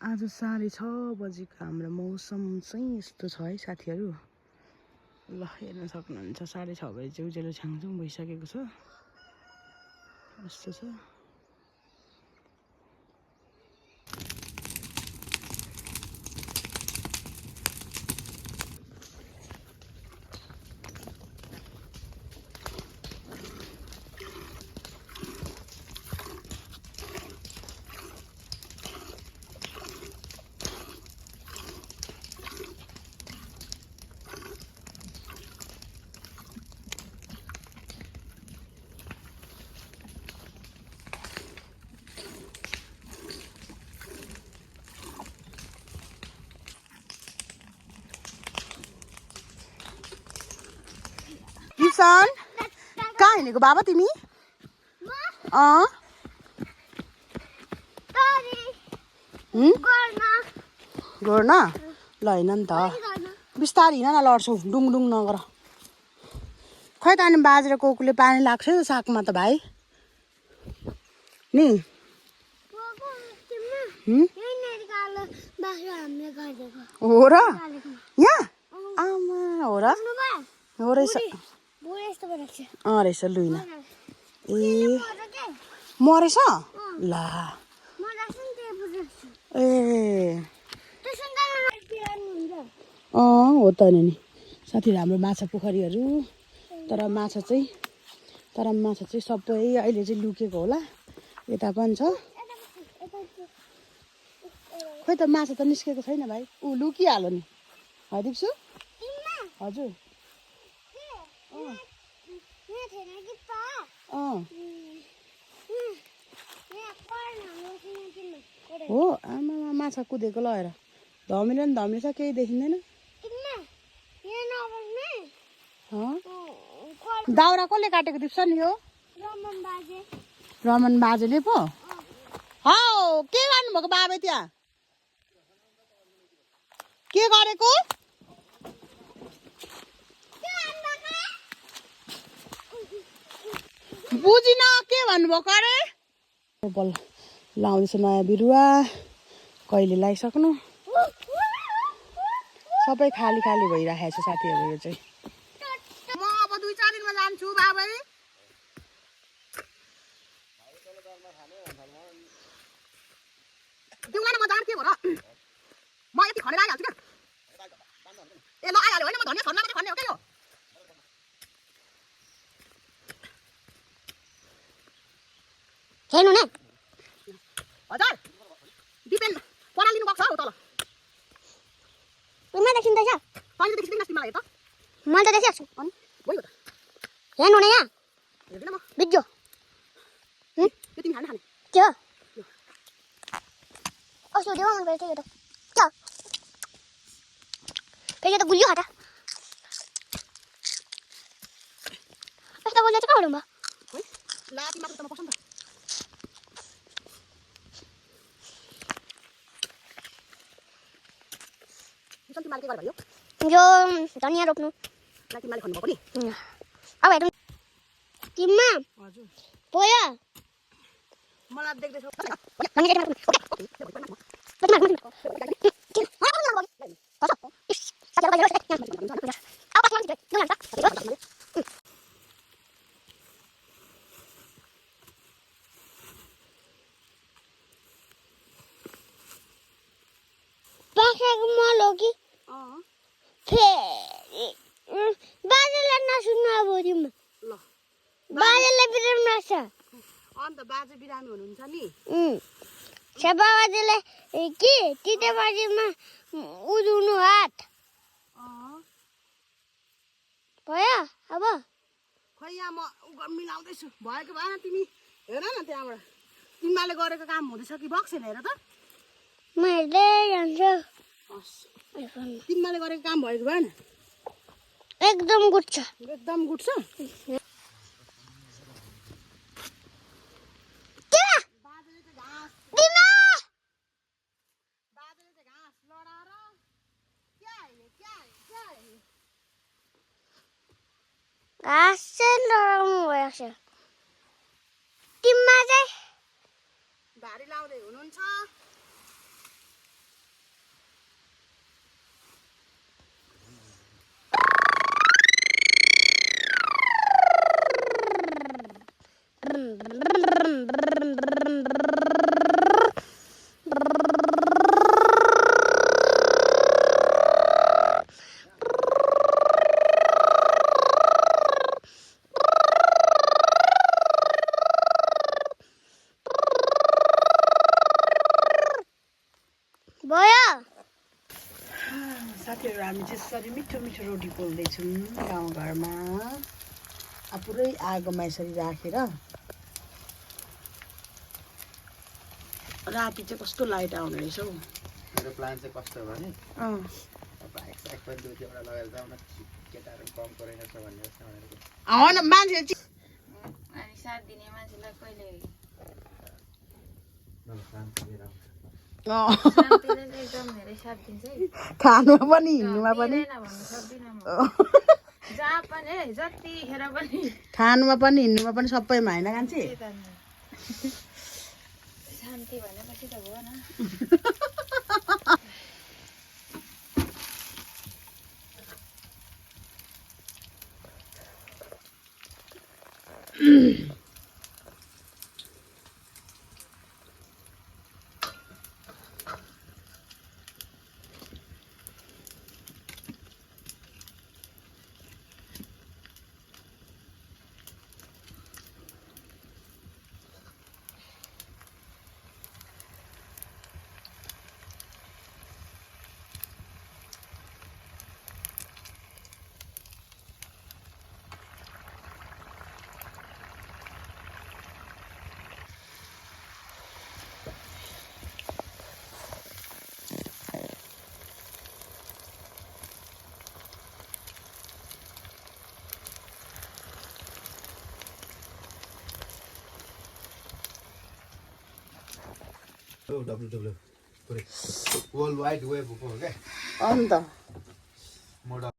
आज 6:30 बजीको हाम्रो मौसम चाहिँ यस्तो छ है साथीहरू। ल हेर्न सक्नुहुन्छ 6:30 बजे चाहिँ उज्यालो छ्याङछुङ भइसकेको छ। यस्तो छ। किसन कहाँ हिँडेको बाबा तिमी? गर्न ल होइन नि त बिस्तारै हिँड न लड्छौ डुङडुङ नगर। खै त अनि बाजेर कोकुले पानी लाग्छ नि सागमा त भाइ नि हो र यहाँ आमा हो र हो रहेछ रहेछ लुइना ए मरेछ ला ए हो त नि साथीहरू हाम्रो माछा पोखरीहरू तर माछा चाहिँ सबै अहिले चाहिँ लुकेको होला। यता पनि छ खोइ त माछा त निस्केको छैन भाइ। ऊ लुकिहाल्यो नि है दिप्सु हजुर हो आमामा माछा कुदेको ल हेर धमिलो नि धमिलो छ केही देखिँदैन। दाउरा कसले काटेको दिप्स नि यो रमन बाजेले पो हौ के गर्नुभएको बाबे त्यहाँ के गरेको बुझिन के भन्नुभएको अरे बल लाउँदैछ नयाँ बिरुवा कहिले लगाइसक्नु सबै खाली खाली भइराखेको छ साथीहरू। यो चाहिँ म अब 2-4 दिनमा जान्छु बाबै। तिमीलाई म जान के भएर म यति खनेर आइहाल्छु क्या। ए ल आइहाल्यो होइन म धनिया छर्न मात्रै खन्ने हो क्या यो छैन न हजुर दिपेन परा लिनु गएको छ हौ तल पुमा देखिँदैछ कहिले देखिँदैन तिमीलाई त मैले त देखिरहेको छु अनि गयो त हेर्नु न यहाँ हेर्दैन म बिज्जो यो तिमी खाने के हो अस्ति देऊ मन परेछ यो त च फेरि त गुलियो खाता यस्तो गुलियो चाहिँ कहाँ हुनु भयो ला तिमीलाई त म पसन्द तिमीले के गर्यो यो धनिया रोप्नु तिमीले खन्नुभएको नि अब हेरौँ तिमीमा हजुर पोया मलाई देख्दैछौ पाखेको मल हो कि फेरि बाजेलाई नसुन्नु अब तिम्रो ल बाजेलाई बिरामी लाग्छ अन्त बाजे बिरामी हुनुहुन्छ नि छेपा बाजेले के तिते बाजेमा उजुनु हात भयो अब खै यहाँ म मिलाउँदैछु भयो कि भएन तिमी हेर न त्यहाँबाट तिमीले गरेको काम हुँदैछ कि बक्सेन हेर त म हेर्दै जान्छु तिमीले गरेको काम भयो कि भएन एकदम गुड छ एकदम गुड छ घाँस चाहिँ लडाउनु भएको छ टिममा चाहिँ भारी लाउँदै हुनुहुन्छ भयो साथीहरू हामी चाहिँ यसरी मिठो मिठो रोटी पोल्दैछौँ गाउँघरमा पुरै आगोमा यसरी राखेर राति चाहिँ कस्तो लाइट आउने रहेछ हौ मेरो प्लान चाहिँ कस्तो हो भने बाइक पनि दुई एउटा लगेर जाउँ न केटाहरू कम परेन भन्ने होइन मान्छे अनि साथ दिने मान्छेलाई कहिले शान्तिले चाहिँ एकदम धेरै साथ दिन्छ है खानुमा पनि हिँड्नुमा पनि भन्नु सक्दिनँ म जहाँ पनि है जतिखेर पनि खानुमा पनि हिँड्नुमा पनि सबैमा होइन कान्छी शान्ति भनेपछि त भयो न वर्ल्ड वाइड वेब हो क्या अन्त मोडल